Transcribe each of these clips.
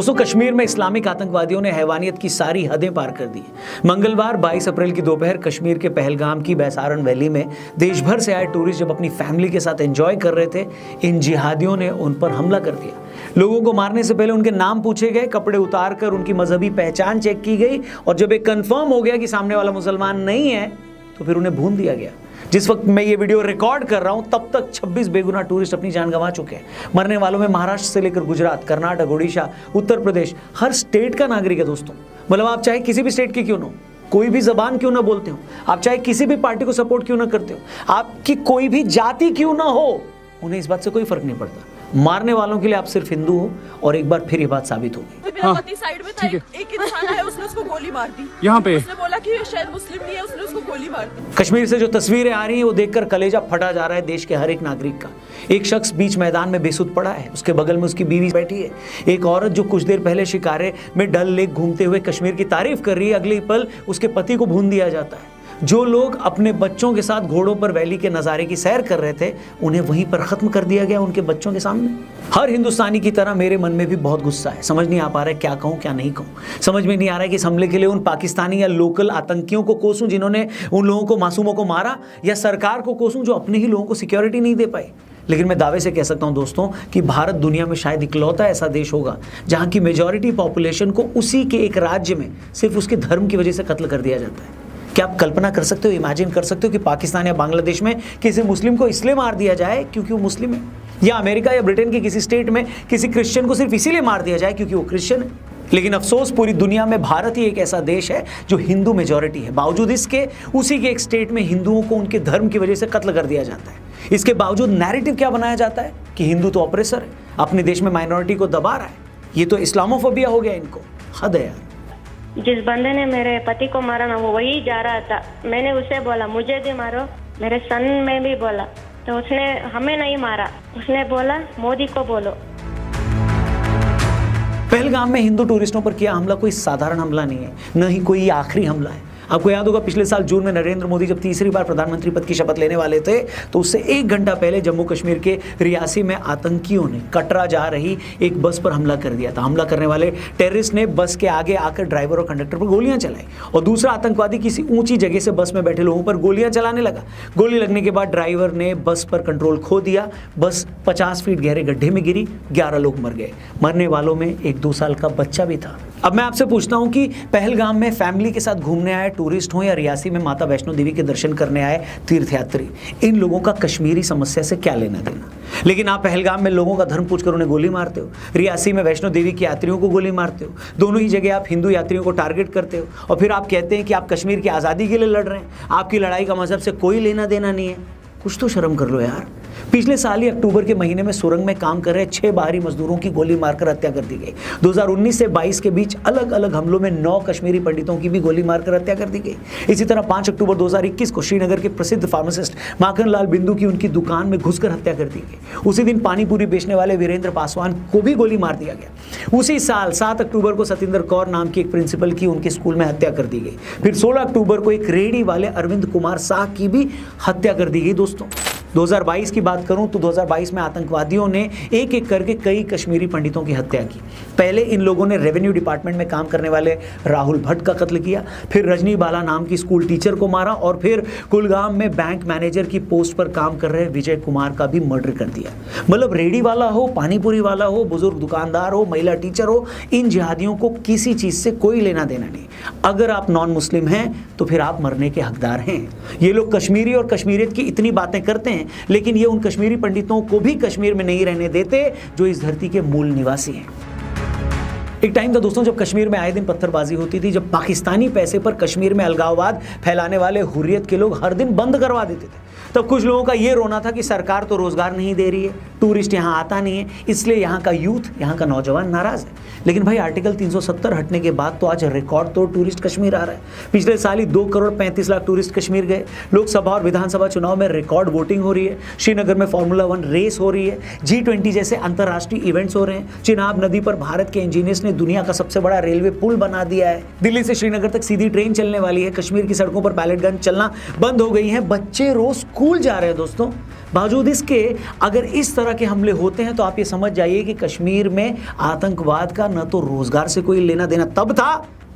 दोस्तों, कश्मीर में इस्लामिक आतंकवादियों ने हैवानियत की सारी हदें पार कर दी। मंगलवार 22 अप्रैल की दोपहर कश्मीर के पहलगाम की बैसारन वैली में देश भर से आए टूरिस्ट जब अपनी फैमिली के साथ एंजॉय कर रहे थे, इन जिहादियों ने उन पर हमला कर दिया। लोगों को मारने से पहले उनके नाम पूछे गए, कपड़े उतार कर उनकी मजहबी पहचान चेक की गई और जब एक कंफर्म हो गया कि सामने वाला मुसलमान नहीं है तो फिर उन्हें भून दिया गया। जिस वक्त मैं ये वीडियो रिकॉर्ड कर रहा हूं तब तक 26 बेगुनाह टूरिस्ट अपनी जान गंवा चुके हैं। मरने वालों में महाराष्ट्र से लेकर गुजरात, कर्नाटक, उड़ीसा, उत्तर प्रदेश, हर स्टेट का नागरिक है दोस्तों। मतलब आप चाहे किसी भी स्टेट के क्यों ना हो, कोई भी जबान क्यों ना बोलते हो, आप चाहे किसी भी पार्टी को सपोर्ट क्यों ना करते हो, आपकी कोई भी जाति क्यों ना हो, उन्हें इस बात से कोई फर्क नहीं पड़ता। मारने वालों के लिए आप सिर्फ हिंदू हो और एक बार फिर ये बात साबित होगी। मेरा पति साइड में था, एक इंसान आया, उसने उसको गोली मार दी। यहाँ पे उसने बोला कि शायद मुस्लिम नहीं है, उसने उसको गोली मार दी। कश्मीर से जो तस्वीरें आ रही हैं वो देखकर कलेजा फटा जा रहा है देश के हर एक नागरिक का। एक शख्स बीच मैदान में बेसुध पड़ा है, उसके बगल में उसकी बीवी बैठी है। एक औरत जो कुछ देर पहले शिकारे में डल लेक घूमते हुए कश्मीर की तारीफ कर रही है, अगले पल उसके पति को भून दिया जाता है। जो लोग अपने बच्चों के साथ घोड़ों पर वैली के नज़ारे की सैर कर रहे थे, उन्हें वहीं पर खत्म कर दिया गया उनके बच्चों के सामने। हर हिंदुस्तानी की तरह मेरे मन में भी बहुत गुस्सा है। समझ नहीं आ पा रहा है क्या कहूँ क्या नहीं कहूँ। समझ में नहीं आ रहा है कि इस हमले के लिए उन पाकिस्तानी या लोकल आतंकियों को कोसूं जिन्होंने उन लोगों को, मासूमों को मारा, या सरकार को कोसूं जो अपने ही लोगों को सिक्योरिटी नहीं दे पाई। लेकिन मैं दावे से कह सकता हूं दोस्तों कि भारत दुनिया में शायद इकलौता ऐसा देश होगा जहां की मेजॉरिटी पॉपुलेशन को उसी के एक राज्य में सिर्फ उसके धर्म की वजह से कत्ल कर दिया जाता है। क्या आप कल्पना कर सकते हो, इमेजिन कर सकते हो कि पाकिस्तान या बांग्लादेश में किसी मुस्लिम को इसलिए मार दिया जाए क्योंकि वो मुस्लिम है, या अमेरिका या ब्रिटेन के किसी स्टेट में किसी क्रिश्चियन को सिर्फ इसीलिए मार दिया जाए क्योंकि वो क्रिश्चियन है। लेकिन अफसोस, पूरी दुनिया में भारत ही एक ऐसा देश है जो हिंदू मेजॉरिटी है। बावजूद इसके उसी के एक स्टेट में हिंदुओं को उनके धर्म की वजह से कत्ल कर दिया जाता है। इसके बावजूद नैरेटिव क्या बनाया जाता है कि हिंदू तो ऑपरेसर है, अपने देश में माइनॉरिटी को दबा रहा है। ये तो इस्लामोफोबिया हो गया इनको। हद है यार। जिस बंदे ने मेरे पति को मारा ना, वो वही जा रहा था। मैंने उसे बोला मुझे भी मारो, मेरे सन में भी बोला, तो उसने हमें नहीं मारा, उसने बोला मोदी को बोलो। पहलगाम में हिंदू टूरिस्टों पर किया हमला कोई साधारण हमला नहीं है, न ही कोई आखिरी हमला है। आपको याद होगा पिछले साल जून में नरेंद्र मोदी जब तीसरी बार प्रधानमंत्री पद की शपथ लेने वाले थे तो उससे 1 घंटा पहले जम्मू कश्मीर के रियासी में आतंकियों ने कटरा जा रही एक बस पर हमला कर दिया था। हमला करने वाले टेररिस्ट ने बस के आगे आकर ड्राइवर और कंडक्टर पर गोलियां चलाई और दूसरा आतंकवादी किसी ऊंची जगह से बस में बैठे लोगों पर गोलियां चलाने लगा। गोली लगने के बाद ड्राइवर ने बस पर कंट्रोल खो दिया, बस 50 फीट गहरे गड्ढे में गिरी, 11 लोग मर गए। मरने वालों में एक 2 साल का बच्चा भी था। अब मैं आपसे पूछता हूं कि पहलगाम में फैमिली के साथ घूमने आए टूरिस्ट हो या रियासी में माता वैष्णो देवी के दर्शन करने आए तीर्थयात्री, इन लोगों का कश्मीरी समस्या से क्या लेना देना। लेकिन आप पहलगाम में लोगों का धर्म पूछकर उन्हें गोली मारते हो, रियासी में वैष्णो देवी के यात्रियों को गोली मारते हो। दोनों ही जगह आप हिंदू यात्रियों को टारगेट करते हो और फिर आप कहते हैं कि आप कश्मीर की आज़ादी के लिए लड़ रहे हैं। आपकी लड़ाई का मजहब से कोई लेना देना नहीं है। कुछ तो शर्म कर लो यार। पिछले साल ही अक्टूबर के महीने में सुरंग में काम कर रहे 6 बाहरी मजदूरों की गोली मारकर हत्या कर दी गई। 2019 से 22 के बीच अलग अलग हमलों में 9 कश्मीरी पंडितों की भी गोली मारकर हत्या कर दी गई। इसी तरह 5 अक्टूबर 2021 को श्रीनगर के प्रसिद्ध फार्मासिस्ट माखन लाल बिंदु की उनकी दुकान में घुसकर हत्या कर दी गई। उसी दिन पानीपुरी बेचने वाले वीरेंद्र पासवान को भी गोली मार दिया गया। उसी साल 7 अक्टूबर को सतिंदर कौर नाम की एक प्रिंसिपल की उनके स्कूल में हत्या कर दी गई। फिर 16 अक्टूबर को एक रेहड़ी वाले अरविंद कुमार शाह की भी हत्या कर दी गई। दोस्तों 2022 की बात करूं तो 2022 में आतंकवादियों ने एक एक करके कई कश्मीरी पंडितों की हत्या की। पहले इन लोगों ने रेवेन्यू डिपार्टमेंट में काम करने वाले राहुल भट्ट का कत्ल किया, फिर रजनी बाला नाम की स्कूल टीचर को मारा और फिर कुलगाम में बैंक मैनेजर की पोस्ट पर काम कर रहे विजय कुमार का भी मर्डर कर दिया। मतलब रेडी वाला हो, पानीपुरी वाला हो, बुजुर्ग दुकानदार हो, महिला टीचर हो, इन जिहादियों को किसी चीज से कोई लेना देना नहीं। अगर आप नॉन मुस्लिम हैं तो फिर आप मरने के हकदार हैं। ये लोग कश्मीरी और कश्मीरियत की इतनी बातें करते हैं लेकिन ये उन कश्मीरी पंडितों को भी कश्मीर में नहीं रहने देते जो इस धरती के मूल निवासी हैं। एक टाइम था दोस्तों जब कश्मीर में आए दिन पत्थरबाजी होती थी, जब पाकिस्तानी पैसे पर कश्मीर में अलगाववाद फैलाने वाले हुर्रियत के लोग हर दिन बंद करवा देते थे। तब कुछ लोगों का ये रोना था कि सरकार तो रोजगार नहीं दे रही है, टूरिस्ट यहाँ आता नहीं है, इसलिए यहाँ का यूथ, यहाँ का नौजवान नाराज है। लेकिन भाई आर्टिकल 370 हटने के बाद तो आज रिकॉर्ड तोड़ टूरिस्ट कश्मीर आ रहा है। पिछले साल ही 2 करोड़ 35 लाख टूरिस्ट कश्मीर गए। लोकसभा और विधानसभा चुनाव में रिकॉर्ड वोटिंग हो रही है। श्रीनगर में फॉर्मूला 1 रेस हो रही है। G20 जैसे अंतर्राष्ट्रीय इवेंट्स हो रहे हैं। चिनाब नदी पर भारत के इंजीनियर्स ने दुनिया का सबसे बड़ा रेलवे पुल बना दिया है। दिल्ली से श्रीनगर तक सीधी ट्रेन चलने वाली है। कश्मीर की सड़कों पर पैलेट गन चलना बंद हो गई है। बच्चे रोज स्कूल जा रहे हैं दोस्तों। बावजूद इसके अगर इस तरह के हमले होते हैं तो आप ये समझ जाइए कि कश्मीर में आतंकवाद का न तो रोजगार से कोई लेना देना तब था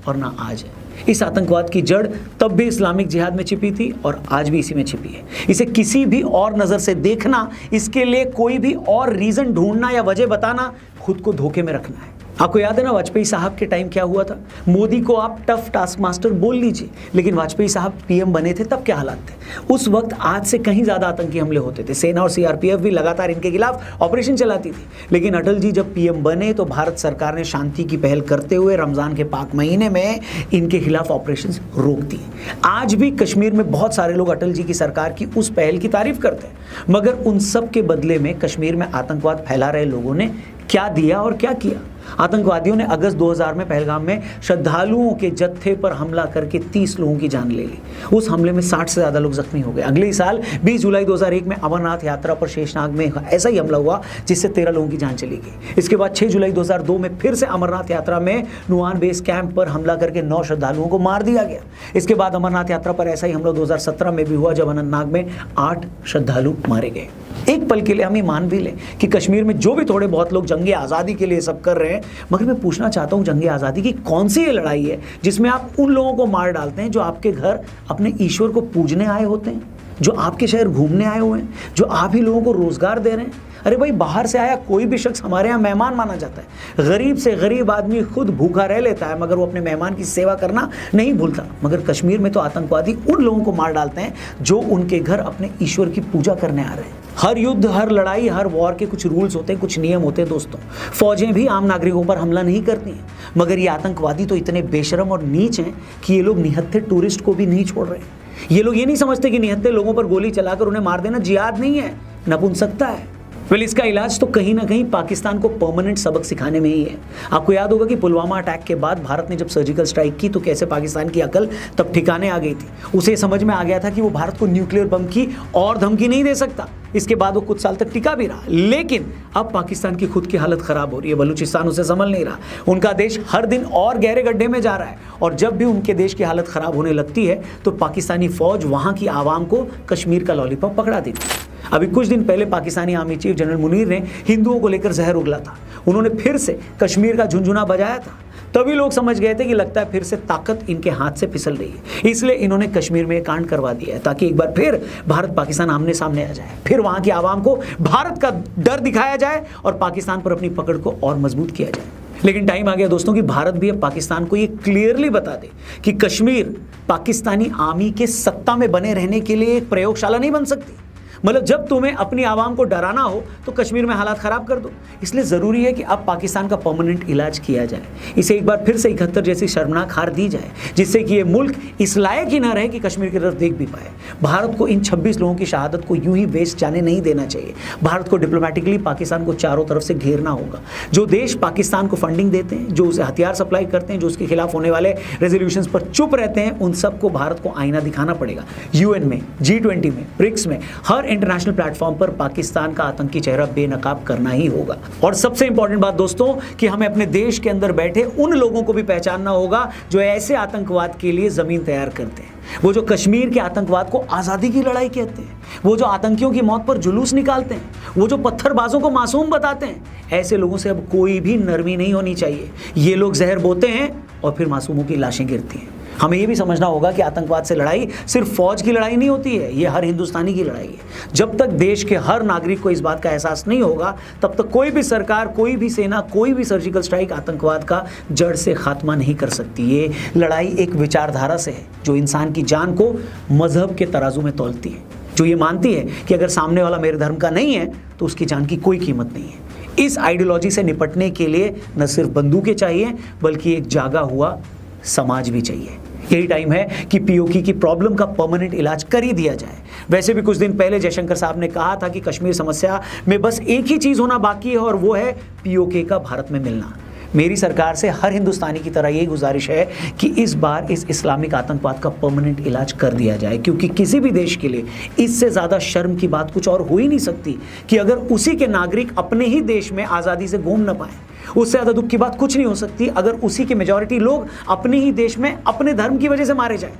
और ना आज है। इस आतंकवाद की जड़ तब भी इस्लामिक जिहाद में छिपी थी और आज भी इसी में छिपी है। इसे किसी भी और नज़र से देखना, इसके लिए कोई भी और रीज़न ढूंढना या वजह बताना खुद को धोखे में रखना है। आपको याद है ना वाजपेयी साहब के टाइम क्या हुआ था? मोदी को आप टफ टास्क मास्टर बोल लीजिए, लेकिन वाजपेयी साहब पीएम बने थे तब क्या हालात थे? उस वक्त आज से कहीं ज़्यादा आतंकी हमले होते थे। सेना और सीआरपीएफ भी लगातार इनके खिलाफ ऑपरेशन चलाती थी। लेकिन अटल जी जब पीएम बने तो भारत सरकार ने शांति की पहल करते हुए रमज़ान के पाक महीने में इनके खिलाफ ऑपरेशन रोक दिए। आज भी कश्मीर में बहुत सारे लोग अटल जी की सरकार की उस पहल की तारीफ करते हैं, मगर उन सब के बदले में कश्मीर में आतंकवाद फैला रहे लोगों ने क्या दिया और क्या किया? आतंकवादियों ने अगस्त 2000 में पहलगाम में श्रद्धालुओं के जत्थे पर हमला करके 30 लोगों की जान ले ली। उस हमले में 60 से ज़्यादा लोग जख्मी हो गए। अगले ही साल 20 जुलाई 2001 में अमरनाथ यात्रा पर शेषनाग में ऐसा ही हमला हुआ जिससे 13 लोगों की जान चली गई। इसके बाद 6 जुलाई 2002 में फिर से अमरनाथ यात्रा में नुआन बेस कैंप पर हमला करके 9 श्रद्धालुओं को मार दिया गया। इसके बाद अमरनाथ यात्रा पर ऐसा ही हमला 2017 में भी हुआ जब अनंतनाग में 8 श्रद्धालु मारे गए। एक पल के लिए हम ये मान भी लें कि कश्मीर में जो भी थोड़े बहुत लोग जंगे आज़ादी के लिए सब कर रहे हैं, मगर मैं पूछना चाहता हूँ जंगे आज़ादी की कौन सी ये लड़ाई है जिसमें आप उन लोगों को मार डालते हैं जो आपके घर अपने ईश्वर को पूजने आए होते हैं, जो आपके शहर घूमने आए हुए हैं, जो आप ही लोगों को रोज़गार दे रहे हैं? अरे भाई, बाहर से आया कोई भी शख्स हमारे यहाँ मेहमान माना जाता है। गरीब से गरीब आदमी खुद भूखा रह लेता है मगर वो अपने मेहमान की सेवा करना नहीं भूलता। मगर कश्मीर में तो आतंकवादी उन लोगों को मार डालते हैं जो उनके घर अपने ईश्वर की पूजा करने आ रहे हैं। हर युद्ध, हर लड़ाई, हर वॉर के कुछ रूल्स होते हैं, कुछ नियम होते हैं दोस्तों। फौजें भी आम नागरिकों पर हमला नहीं करती हैं, मगर ये आतंकवादी तो इतने बेशरम और नीच हैं कि ये लोग निहत्थे टूरिस्ट को भी नहीं छोड़ रहे हैं। ये लोग ये नहीं समझते कि निहत्थे लोगों पर गोली चलाकर उन्हें मार देना जिहाद नहीं है, नपुंसकता है। इसका इलाज तो कहीं ना कहीं पाकिस्तान को परमानेंट सबक सिखाने में ही है। आपको याद होगा कि पुलवामा अटैक के बाद भारत ने जब सर्जिकल स्ट्राइक की तो कैसे पाकिस्तान की अकल तब ठिकाने आ गई थी। उसे समझ में आ गया था कि वो भारत को न्यूक्लियर बम की और धमकी नहीं दे सकता। इसके बाद वो कुछ साल तक टिका भी रहा, लेकिन अब पाकिस्तान की खुद की हालत खराब हो रही है। बलूचिस्तान उसे संभल नहीं रहा। उनका देश हर दिन और गहरे गड्ढे में जा रहा है, और जब भी उनके देश की हालत खराब होने लगती है तो पाकिस्तानी फौज वहाँ की आवाम को कश्मीर का लॉलीपॉप पकड़ा देती है। अभी कुछ दिन पहले Pakistani army chief general Munir ने हिंदुओं को लेकर जहर उगला था। उन्होंने फिर से कश्मीर का झुनझुना बजाया था। तभी लोग समझ गए थे कि लगता है फिर से ताकत इनके हाथ से फिसल रही है। इसलिए इन्होंने कश्मीर में कांड करवा दिया है ताकि एक बार फिर भारत पाकिस्तान आमने सामने आ जाए, फिर वहाँ की आवाम को भारत का डर दिखाया जाए और पाकिस्तान पर अपनी पकड़ को और मजबूत किया जाए। लेकिन टाइम आ गया दोस्तों कि भारत भी अब पाकिस्तान को ये क्लियरली बता दे कि कश्मीर पाकिस्तानी आर्मी के सत्ता में बने रहने के लिए एक प्रयोगशाला नहीं बन सकती। मतलब जब तुम्हें अपनी आवाम को डराना हो तो कश्मीर में हालात ख़राब कर दो। इसलिए ज़रूरी है कि अब पाकिस्तान का परमानेंट इलाज किया जाए। इसे एक बार फिर से 71 जैसी शर्मनाक हार दी जाए, जिससे कि ये मुल्क इस लायक ही ना रहे कि कश्मीर की तरफ देख भी पाए। भारत को इन 26 लोगों की शहादत को यूं ही वेस्ट जाने नहीं देना चाहिए। भारत को डिप्लोमेटिकली पाकिस्तान को चारों तरफ से घेरना होगा। जो देश पाकिस्तान को फंडिंग देते हैं, जो उसे हथियार सप्लाई करते हैं, जो उसके खिलाफ होने वाले रेजोल्यूशंस पर चुप रहते हैं, उन सबको भारत को आईना दिखाना पड़ेगा। UN में, G20 में, ब्रिक्स में, हर इंटरनेशनल प्लेटफॉर्म पर पाकिस्तान का आतंकी चेहरा बेनकाब करना ही होगा। और सबसे इंपॉर्टेंट बात दोस्तों कि हमें अपने देश के अंदर बैठे उन लोगों को भी पहचानना होगा जो ऐसे आतंकवाद के लिए जमीन तैयार करते हैं। वो जो कश्मीर के आतंकवाद को आज़ादी की लड़ाई कहते हैं, वो जो आतंकियों की मौत पर जुलूस निकालते हैं, वो जो पत्थरबाजों को मासूम बताते हैं, ऐसे लोगों से अब कोई भी नरमी नहीं होनी चाहिए। ये लोग जहर बोते हैं और फिर मासूमों की लाशें गिरती हैं। हमें ये भी समझना होगा कि आतंकवाद से लड़ाई सिर्फ फौज की लड़ाई नहीं होती है, ये हर हिंदुस्तानी की लड़ाई है। जब तक देश के हर नागरिक को इस बात का एहसास नहीं होगा, तब तक कोई भी सरकार, कोई भी सेना, कोई भी सर्जिकल स्ट्राइक आतंकवाद का जड़ से खात्मा नहीं कर सकती। ये लड़ाई एक विचारधारा से है जो इंसान की जान को मजहब के तराजू में तौलती है, जो ये मानती है कि अगर सामने वाला मेरे धर्म का नहीं है तो उसकी जान की कोई कीमत नहीं है। इस आइडियोलॉजी से निपटने के लिए न सिर्फ बंदूकें चाहिए बल्कि एक जागा हुआ समाज भी चाहिए। यही टाइम है कि पीओके की प्रॉब्लम का परमानेंट इलाज कर ही दिया जाए। वैसे भी कुछ दिन पहले जयशंकर साहब ने कहा था कि कश्मीर समस्या में बस एक ही चीज़ होना बाकी है और वो है पीओके का भारत में मिलना। मेरी सरकार से हर हिंदुस्तानी की तरह यही गुजारिश है कि इस बार इस इस्लामिक आतंकवाद का परमानेंट इलाज कर दिया जाए, क्योंकि किसी भी देश के लिए इससे ज़्यादा शर्म की बात कुछ और हो ही नहीं सकती कि अगर उसी के नागरिक अपने ही देश में आज़ादी से घूम न पाएँ। उससे ज़्यादा दुख की बात कुछ नहीं हो सकती अगर उसी के मेजॉरिटी लोग अपने ही देश में अपने धर्म की वजह से मारे जाएं।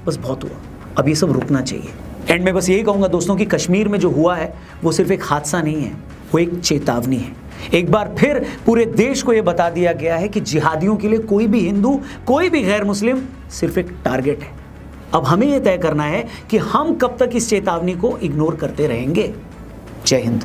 बस बहुत हुआ, अब ये सब रुकना चाहिए। एंड में बस यही कहूँगा दोस्तों कि कश्मीर में जो हुआ है वो सिर्फ एक हादसा नहीं है, वो एक चेतावनी है। एक बार फिर पूरे देश को यह बता दिया गया है कि जिहादियों के लिए कोई भी हिंदू, कोई भी गैर मुस्लिम सिर्फ एक टारगेट है। अब हमें यह तय करना है कि हम कब तक इस चेतावनी को इग्नोर करते रहेंगे। जय हिंद।